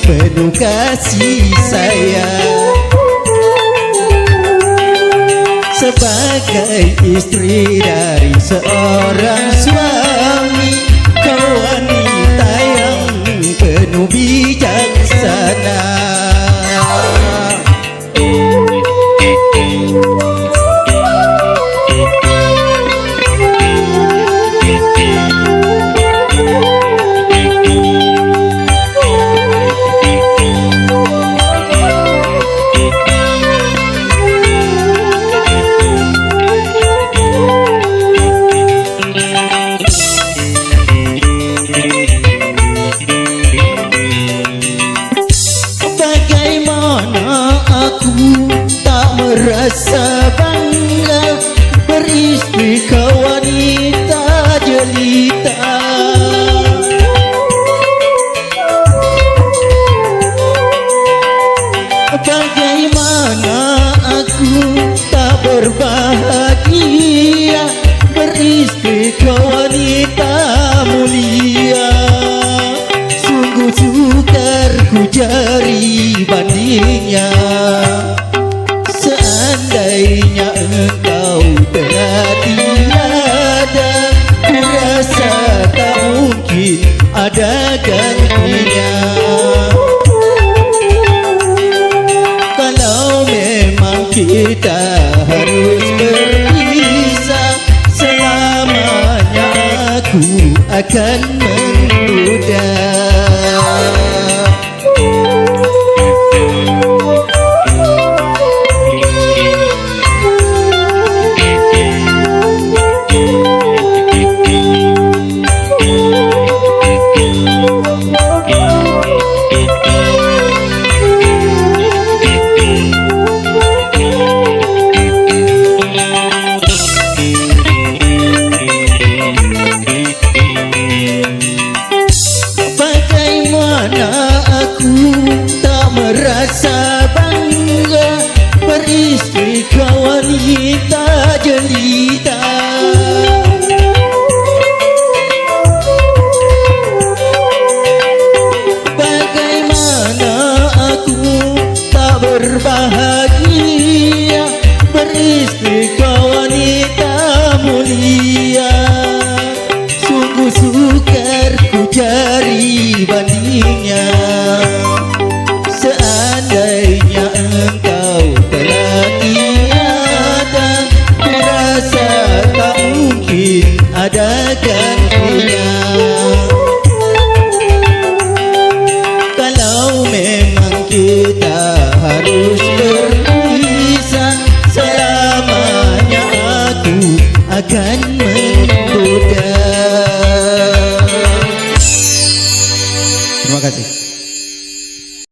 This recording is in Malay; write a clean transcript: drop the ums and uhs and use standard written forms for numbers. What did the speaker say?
penuh kasih sayang. Sebagai istri dari seorang suami, kau wanita yang penuh bijaksana. Rasa bangga beristri kau wanita jelita. Bagaimana aku tak berbahagia beristri kau wanita mulia. Sungguh sukar ku cari bandingnya. Seandainya engkau telah tiada, ku rasa tak mungkin ada gantinya. Kalau memang kita harus berpisah, selamanya aku akan menduda. Merasa bangga beristri kau wanita jelita. Bagaimana aku tak berbahagia beristri kau wanita mulia. Sungguh sukar ku cari